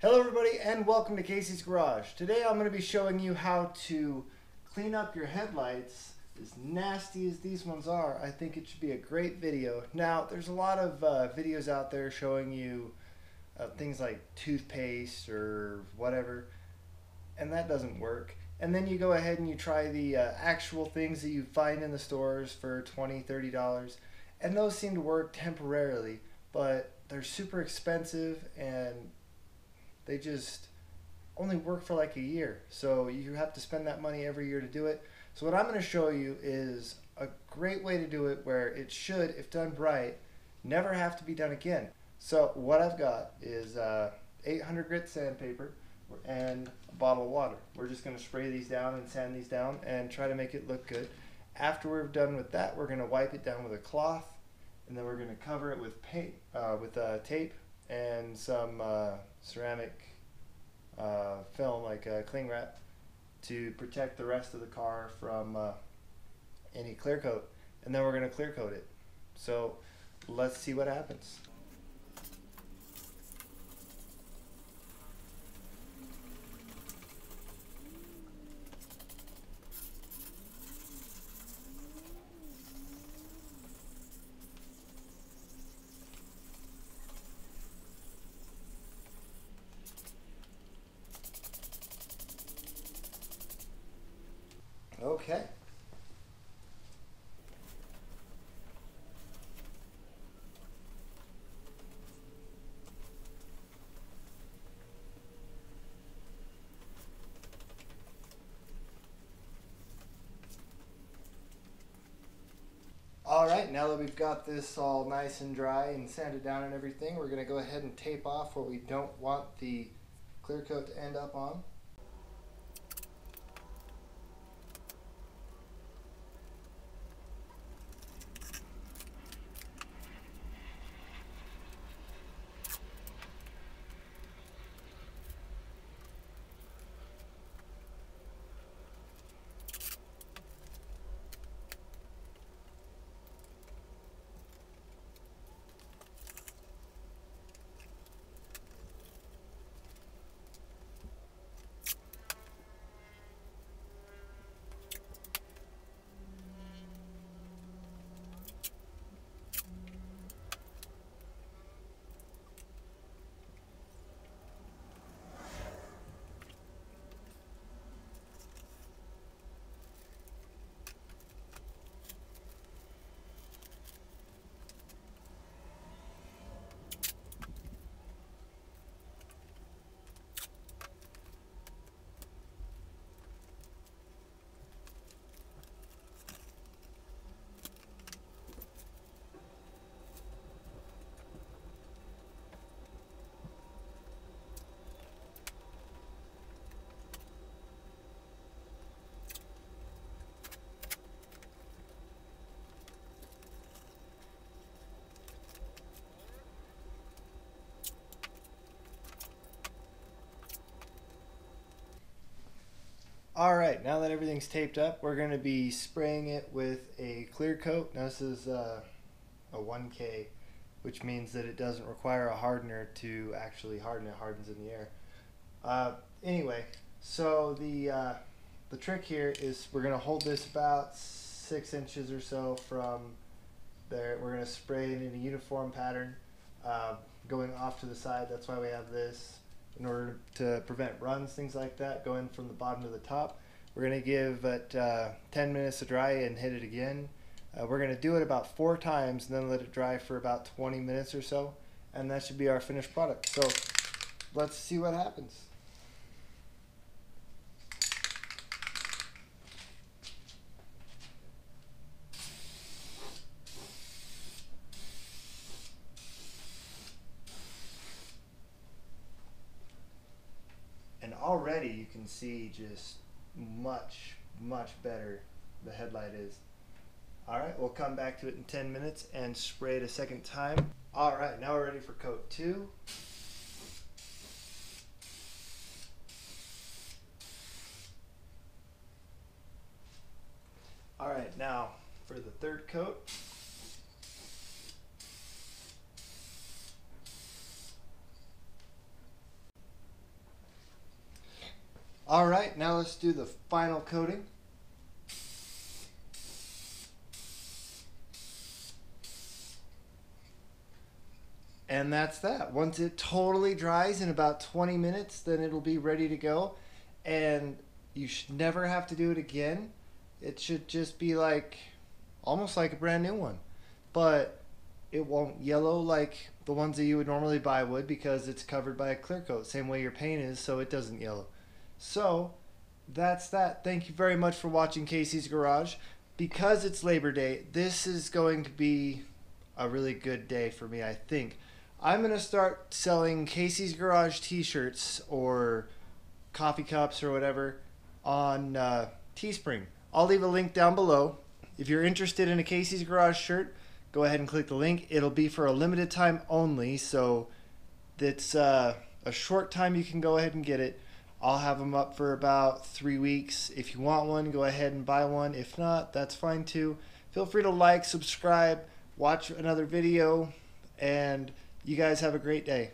Hello everybody and welcome to Casey's Garage. Today I'm going to be showing you how to clean up your headlights. As nasty as these ones are, I think it should be a great video. Now there's a lot of videos out there showing you things like toothpaste or whatever, and that doesn't work. And then you go ahead and you try the actual things that you find in the stores for $20, $30, and those seem to work temporarily, but they're super expensive and they just only work for like a year. So you have to spend that money every year to do it. So what I'm going to show you is a great way to do it where it should, if done right, never have to be done again. So what I've got is 800 grit sandpaper and a bottle of water. We're just going to spray these down and sand these down and try to make it look good. After we're done with that, we're going to wipe it down with a cloth, and then we're going to cover it with paint, tape and some ceramic film like cling wrap to protect the rest of the car from any clear coat, and then we're going to clear coat it. So let's see what happens. Okay. Alright, now that we've got this all nice and dry and sanded down and everything, we're going to go ahead and tape off where we don't want the clear coat to end up on. Alright, now that everything's taped up, we're going to be spraying it with a clear coat. Now this is a 1K, which means that it doesn't require a hardener to actually harden. It hardens in the air. Anyway, so the trick here is we're going to hold this about 6 inches or so from there. We're going to spray it in a uniform pattern going off to the side. That's why we have this, in order to prevent runs, things like that, going from the bottom to the top. We're going to give it 10 minutes to dry and hit it again. We're going to do it about 4 times and then let it dry for about 20 minutes or so, and that should be our finished product. So let's see what happens. And already you can see just much better the headlight is. Alright, we'll come back to it in 10 minutes and spray it a second time. Alright, now we're ready for coat 2. Alright, now for the third coat. All right, now let's do the final coating. And that's that. Once it totally dries in about 20 minutes, then it'll be ready to go. And you should never have to do it again. It should just be like almost like a brand new one. But it won't yellow like the ones that you would normally buy would, because it's covered by a clear coat, same way your paint is, so it doesn't yellow. So that's that. Thank you very much for watching Casey's Garage. Because it's Labor Day, this is going to be a really good day for me, I think. I'm going to start selling Casey's Garage t-shirts or coffee cups or whatever on Teespring. I'll leave a link down below. If you're interested in a Casey's Garage shirt, go ahead and click the link. It'll be for a limited time only, so it's a short time you can go ahead and get it. I'll have them up for about 3 weeks. If you want one, go ahead and buy one. If not, that's fine too. Feel free to like, subscribe, watch another video, and you guys have a great day.